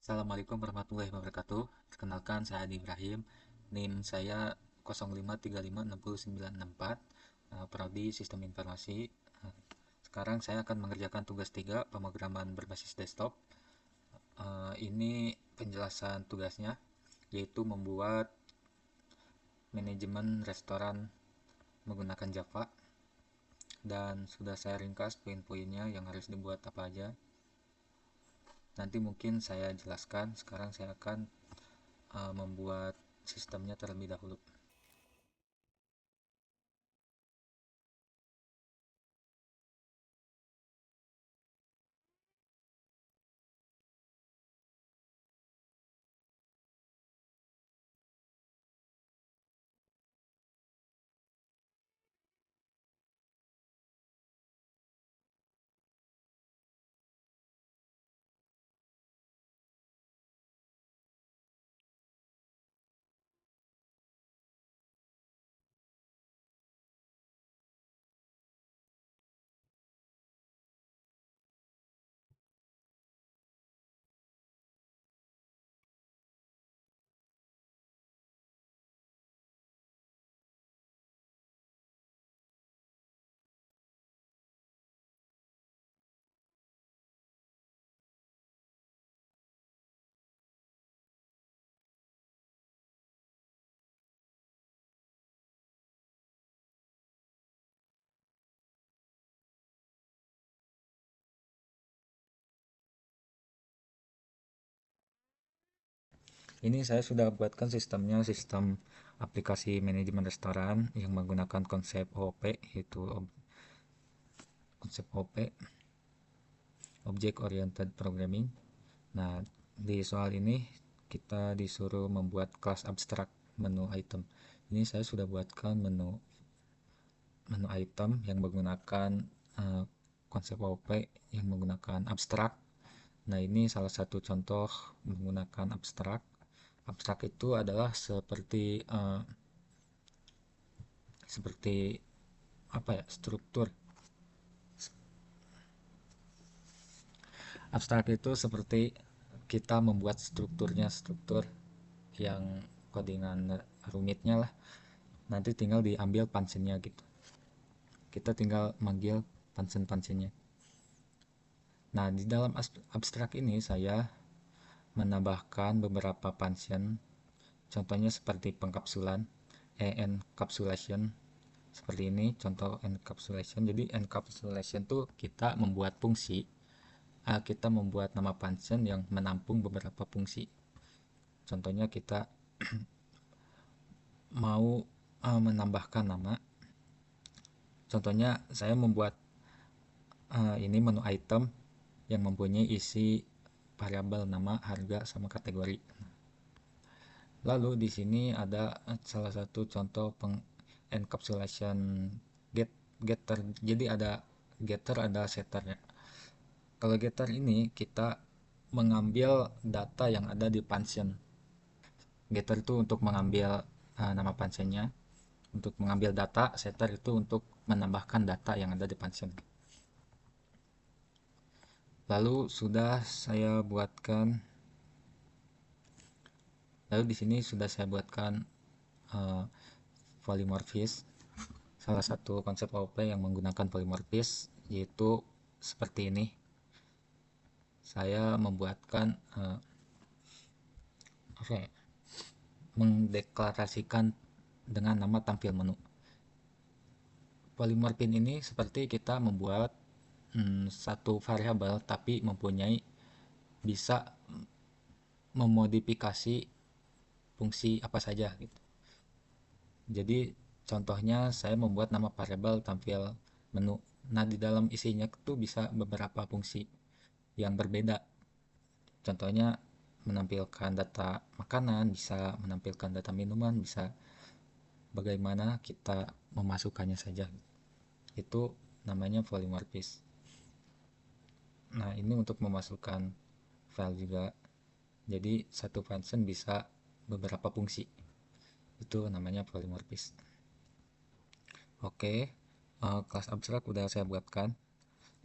Assalamualaikum warahmatullahi wabarakatuh. Perkenalkan, saya Adi Ibrahim. NIM saya 05356094, Prodi Sistem Informasi. Sekarang saya akan mengerjakan tugas 3 pemrograman berbasis desktop. Ini penjelasan tugasnya, yaitu membuat manajemen restoran menggunakan Java. Dan sudah saya ringkas poin-poinnya yang harus dibuat apa aja. Nanti mungkin saya jelaskan. Sekarang saya akan membuat sistemnya terlebih dahulu. Ini saya sudah buatkan sistemnya, sistem aplikasi manajemen restoran yang menggunakan konsep OOP, yaitu konsep OP, Object Oriented Programming. Nah, di soal ini kita disuruh membuat kelas abstrak menu item. Ini saya sudah buatkan menu item yang menggunakan uh, konsep OOP yang menggunakan abstrak. Nah, ini salah satu contoh menggunakan abstrak. Abstrak itu adalah seperti apa ya, struktur. Abstrak itu seperti kita membuat struktur yang codingan rumitnya lah, nanti tinggal diambil functionnya gitu, kita tinggal manggil function-functionnya. Nah, di dalam abstrak ini saya menambahkan beberapa function, contohnya seperti pengkapsulan, encapsulation. Seperti ini contoh encapsulation. Jadi encapsulation tuh kita membuat fungsi, kita membuat nama function yang menampung beberapa fungsi. Contohnya kita mau menambahkan nama. Contohnya saya membuat ini menu item yang mempunyai isi variabel nama, harga, sama kategori. Lalu di sini ada salah satu contoh encapsulation getter. Jadi ada getter, ada setter ya. Kalau getter ini kita mengambil data yang ada di function. Getter itu untuk mengambil nama functionnya, untuk mengambil data. Setter itu untuk menambahkan data yang ada di function. Lalu di sini sudah saya buatkan uh, polymorphis. Salah satu konsep OOP yang menggunakan polymorphis yaitu seperti ini. Saya membuatkan mendeklarasikan dengan nama tampil menu. Polymorphin ini seperti kita membuat satu variabel tapi mempunyai, bisa memodifikasi fungsi apa saja gitu. Jadi contohnya saya membuat nama variabel tampil menu. Nah, di dalam isinya itu bisa beberapa fungsi yang berbeda. Contohnya menampilkan data makanan, bisa menampilkan data minuman, bisa bagaimana kita memasukkannya saja. Itu namanya polymorphis. Nah, ini untuk memasukkan file juga. Jadi satu function bisa beberapa fungsi. Itu namanya polymorphis. Oke, kelas abstrak udah saya buatkan.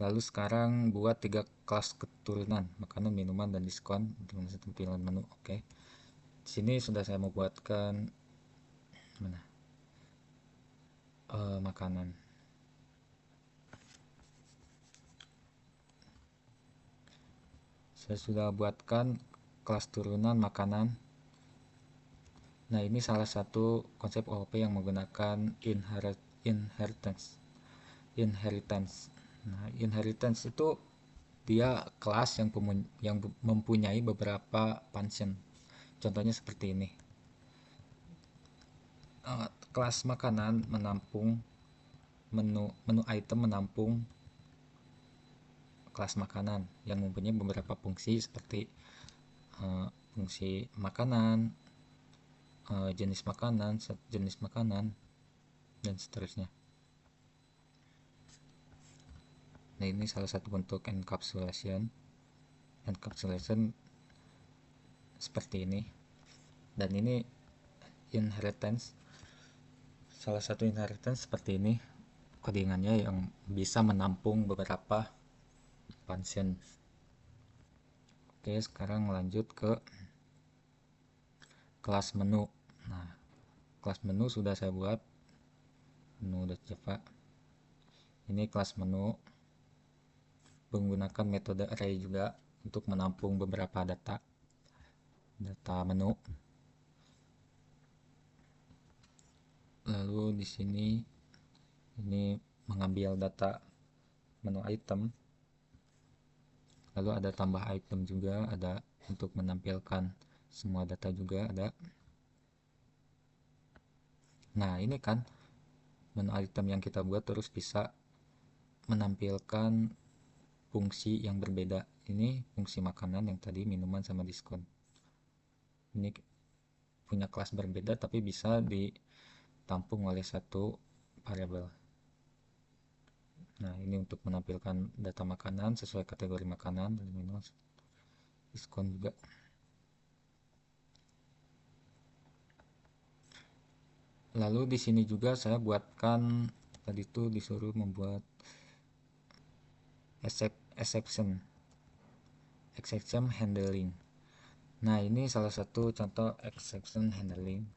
Lalu sekarang buat 3 kelas keturunan makanan, minuman, dan diskon untuk tampilan menu. Oke. Di sini sudah saya mau buatkan mana? Makanan. Saya sudah buatkan kelas turunan makanan. Nah, ini salah satu konsep OOP yang menggunakan inheritance. Nah, inheritance itu dia kelas yang mempunyai beberapa function. Contohnya seperti ini. Kelas makanan menampung menu item menampung kelas makanan yang mempunyai beberapa fungsi seperti fungsi makanan, jenis makanan, jenis makanan, dan seterusnya. Nah, ini salah satu bentuk encapsulation seperti ini. Dan ini inheritance, salah satu inheritance seperti ini codingannya yang bisa menampung beberapa function. Oke, sekarang lanjut ke kelas menu. Nah, kelas menu sudah saya buat, menu.java. Ini kelas menu menggunakan metode array juga untuk menampung beberapa data menu. Lalu di sini ini mengambil data menu item. Lalu ada tambah item juga, ada untuk menampilkan semua data juga ada. Nah, ini kan menu item yang kita buat terus bisa menampilkan fungsi yang berbeda. Ini fungsi makanan, yang tadi minuman sama diskon. Ini punya kelas berbeda tapi bisa ditampung oleh satu variabel. Nah, ini untuk menampilkan data makanan sesuai kategori makanan dan minuman, diskon juga. Lalu di sini juga saya buatkan, tadi itu disuruh membuat exception handling. Nah, ini salah satu contoh exception handling.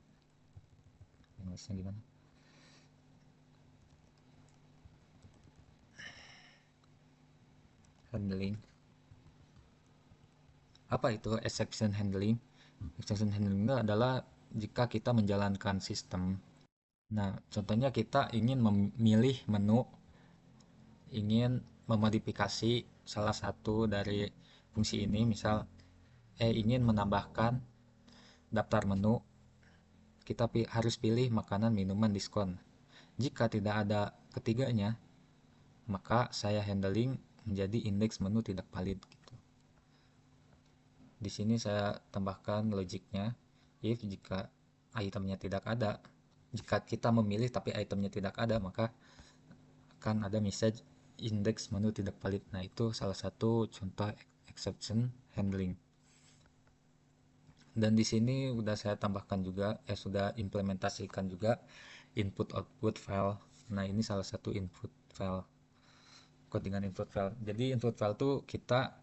Inggrisnya gimana? Handling. Apa itu exception handling? Exception handling itu adalah jika kita menjalankan sistem. Nah, contohnya kita ingin memilih menu, ingin memodifikasi salah satu dari fungsi ini, misal ingin menambahkan daftar menu, kita harus pilih makanan, minuman, diskon. Jika tidak ada ketiganya, maka saya handling menjadi indeks menu tidak valid gitu. Di sini saya tambahkan logiknya, if jika itemnya tidak ada, jika kita memilih tapi itemnya tidak ada, maka akan ada message indeks menu tidak valid. Nah, itu salah satu contoh exception handling. Dan di sini sudah saya tambahkan juga, sudah implementasikan juga input output file. Nah, ini salah satu input file, codingan input file. Jadi input file itu kita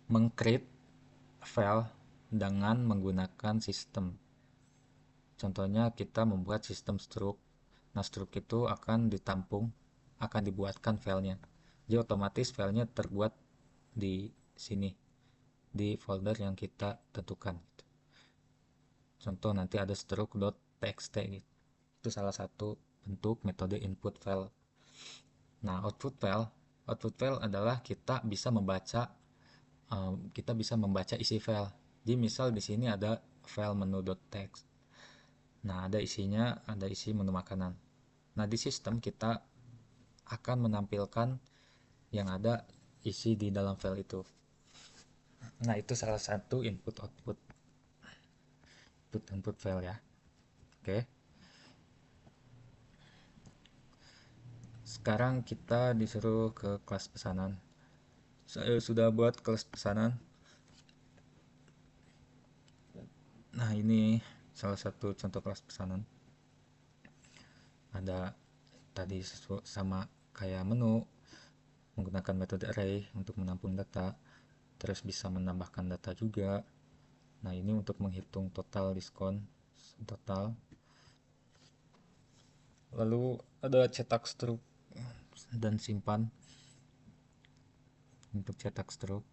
meng-create file dengan menggunakan sistem. Contohnya kita membuat sistem struct. Nah, struct itu akan ditampung, akan dibuatkan filenya. Jadi otomatis filenya terbuat di sini, di folder yang kita tentukan. Contoh nanti ada struct.txt gitu. Itu salah satu bentuk metode input file. Nah, output file adalah kita bisa membaca isi file. Jadi misal di sini ada file menu.txt. Nah, ada isinya, ada isi menu makanan. Nah, di sistem kita akan menampilkan yang ada isi di dalam file itu. Nah, itu salah satu input file ya. Oke. Sekarang kita disuruh ke kelas pesanan. Saya sudah buat kelas pesanan. Nah, ini salah satu contoh kelas pesanan. Ada tadi sama kayak menu, menggunakan metode array untuk menampung data, terus bisa menambahkan data juga. Nah, ini untuk menghitung total diskon total. Lalu ada cetak struk dan simpan. Untuk cetak struk,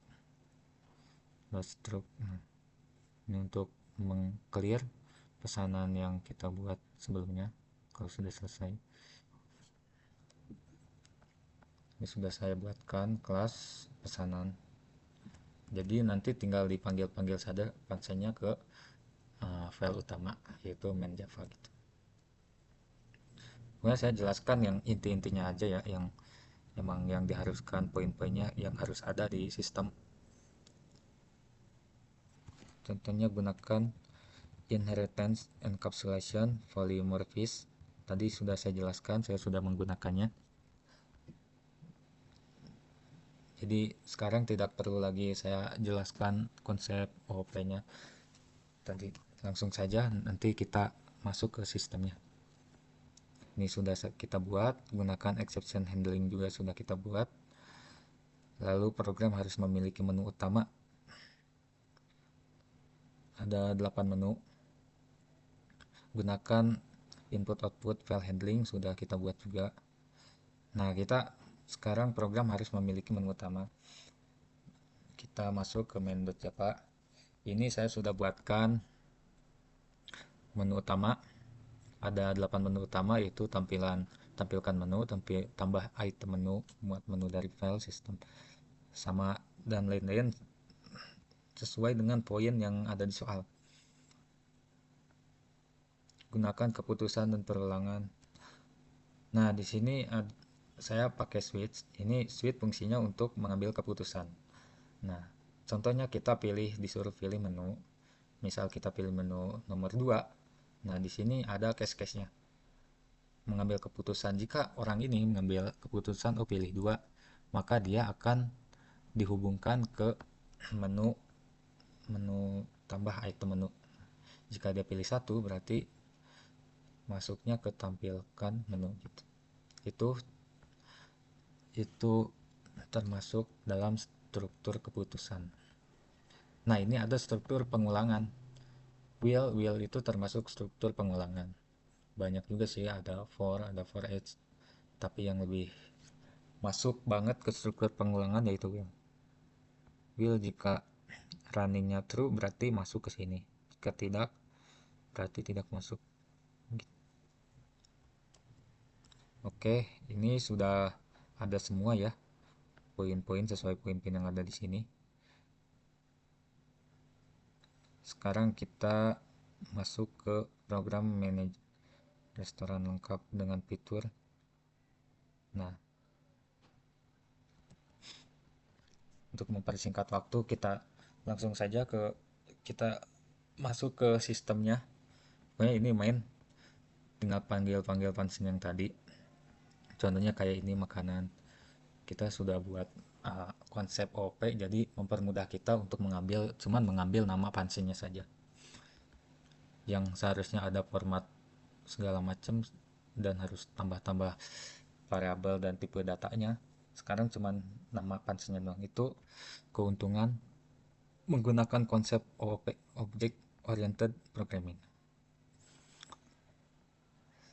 load struk. Nah, ini untuk meng-clear pesanan yang kita buat sebelumnya kalau sudah selesai. Ini sudah saya buatkan kelas pesanan, jadi nanti tinggal dipanggil-panggil saja functionnya ke file utama, yaitu main Java gitu. Kemudian saya jelaskan yang inti-intinya aja ya, yang memang yang diharuskan, poin-poinnya yang harus ada di sistem. Contohnya gunakan inheritance encapsulation polymorphism. Tadi sudah saya jelaskan, saya sudah menggunakannya. Jadi sekarang tidak perlu lagi saya jelaskan konsep OOP-nya. Tadi langsung saja nanti kita masuk ke sistemnya. Ini sudah kita buat, gunakan exception handling juga sudah kita buat. Lalu program harus memiliki menu utama. Ada 8 menu. Gunakan input output file handling sudah kita buat juga. Nah, kita sekarang program harus memiliki menu utama. Kita masuk ke main.java. Ini saya sudah buatkan menu utama. Ada 8 menu utama, yaitu tampilkan menu, tambah item menu, muat menu dari file sistem, sama dan lain-lain sesuai dengan poin yang ada di soal. Gunakan keputusan dan perulangan. Nah, di sini saya pakai switch. Ini switch fungsinya untuk mengambil keputusan. Nah, contohnya kita disuruh pilih menu. Misal kita pilih menu nomor 2. Nah, di sini ada case-case-nya. Mengambil keputusan, jika orang ini mengambil keputusan pilih 2, maka dia akan dihubungkan ke menu tambah item menu. Jika dia pilih 1, berarti masuknya ke tampilkan menu gitu. Itu termasuk dalam struktur keputusan. Nah, ini ada struktur pengulangan. Will itu termasuk struktur pengulangan. Banyak juga sih, ada for each, tapi yang lebih masuk banget ke struktur pengulangan yaitu will jika runningnya true berarti masuk ke sini, jika tidak berarti tidak masuk. Oke, ini sudah ada semua ya, poin-poin sesuai poin-poin yang ada di sini. Sekarang kita masuk ke program manage restoran lengkap dengan fitur. Nah, untuk mempersingkat waktu, kita langsung saja kita masuk ke sistemnya. Pokoknya ini main tinggal panggil function yang tadi. Contohnya kayak ini makanan. Kita sudah buat konsep OP, jadi mempermudah kita untuk mengambil nama functionnya saja. Yang seharusnya ada format segala macam dan harus tambah-tambah variabel dan tipe datanya, sekarang cuman nama functionnya doang. Itu keuntungan menggunakan konsep OOP, Object Oriented Programming.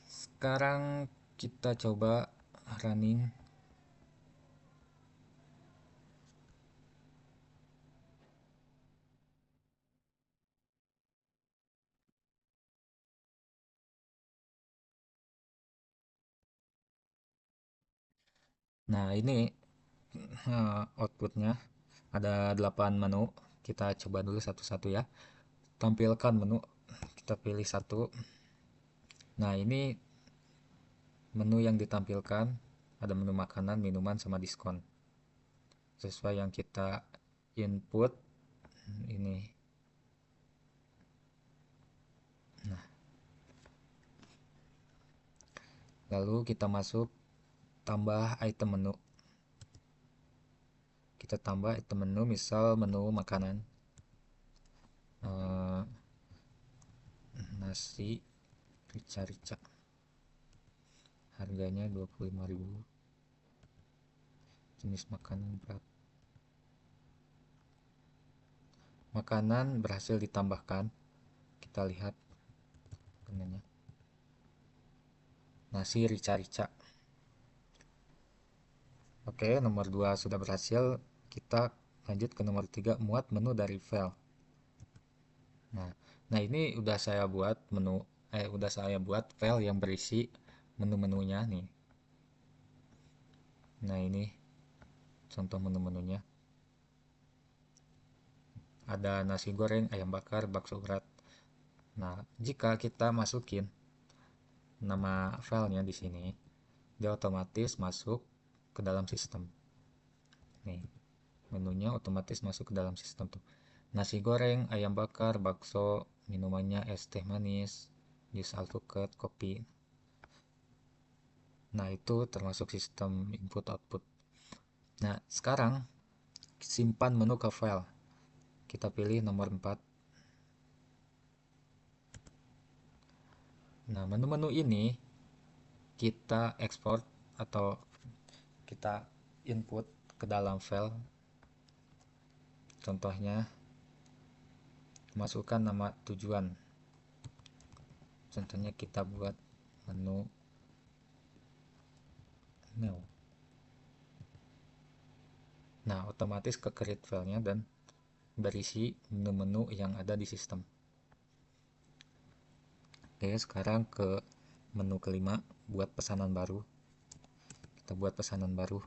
Sekarang kita coba running. Nah, ini outputnya ada 8 menu. Kita coba dulu satu-satu ya. Tampilkan menu, kita pilih satu. Nah, ini menu yang ditampilkan ada menu makanan, minuman, sama diskon sesuai yang kita input ini. Nah, lalu kita masuk tambah item menu. Kita tambah item menu, misal menu makanan, nasi rica-rica, harganya 25.000. jenis makanan berat. Makanan berhasil ditambahkan. Kita lihat makanannya. Nasi rica-rica. Oke, nomor 2 sudah berhasil. Kita lanjut ke nomor 3, muat menu dari file. Nah, ini udah saya buat file yang berisi menu-menunya nih. Nah, ini contoh menu-menunya. Ada nasi goreng, ayam bakar, bakso urat. Nah, jika kita masukin nama filenya di sini, dia otomatis masuk ke dalam sistem. Nih, menunya otomatis masuk ke dalam sistem tuh. Nasi goreng, ayam bakar, bakso, minumannya es teh manis, jus alpukat, kopi. Nah, itu termasuk sistem input output. Nah, sekarang simpan menu ke file. Kita pilih nomor 4. Nah, menu-menu ini kita ekspor atau kita input ke dalam file. Contohnya, masukkan nama tujuan. Contohnya kita buat menu new. Nah, otomatis ke create filenya dan berisi menu-menu yang ada di sistem. Oke, sekarang ke menu kelima, buat pesanan baru. Kita buat pesanan baru.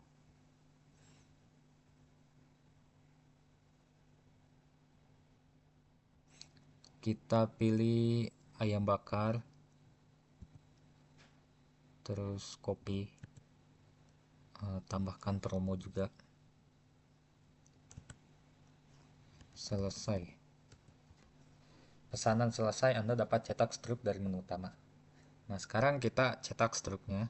Kita pilih ayam bakar, terus kopi, tambahkan promo juga. Selesai. Pesanan selesai, Anda dapat cetak struk dari menu utama. Nah, sekarang kita cetak struknya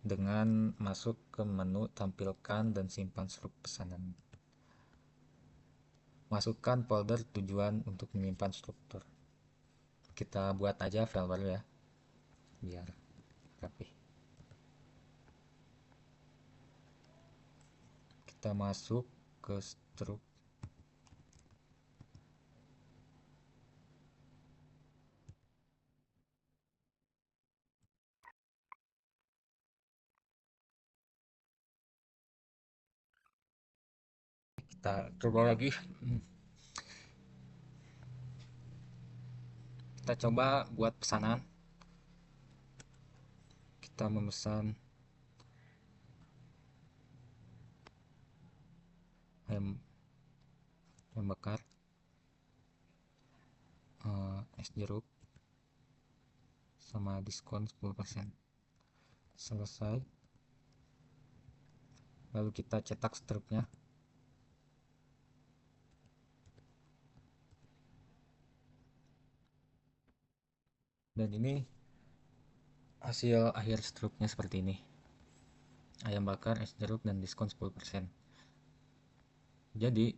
dengan masuk ke menu tampilkan dan simpan struk pesanan. Masukkan folder tujuan untuk menyimpan struktur. Kita buat aja file baru ya, biar rapi. Kita masuk ke struk. Kita coba lagi. Kita coba buat pesanan. Kita memesan ayam bakar, es jeruk, sama diskon 10%. Selesai. Lalu kita cetak struknya. Dan ini hasil akhir struknya seperti ini. Ayam bakar, es jeruk, dan diskon 10%. Jadi,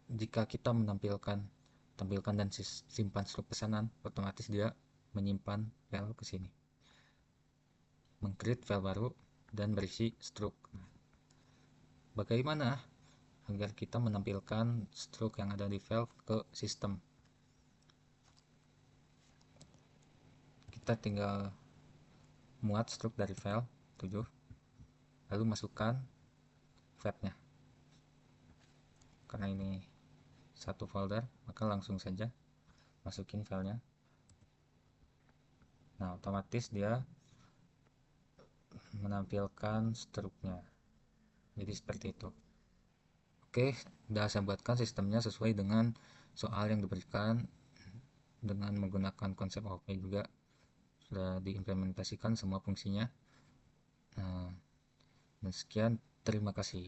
jika kita tampilkan dan simpan struk pesanan, otomatis dia menyimpan file ke sini. Meng-create file baru dan berisi struk. Bagaimana agar kita menampilkan struk yang ada di file ke sistem? Kita tinggal muat struk dari file 7, lalu masukkan file-nya. Karena ini satu folder, maka langsung saja masukin filenya. Nah, otomatis dia menampilkan struknya. Jadi seperti itu. Oke, sudah saya buatkan sistemnya sesuai dengan soal yang diberikan dengan menggunakan konsep OOP juga. Sudah diimplementasikan semua fungsinya. Nah, dan sekian, terima kasih.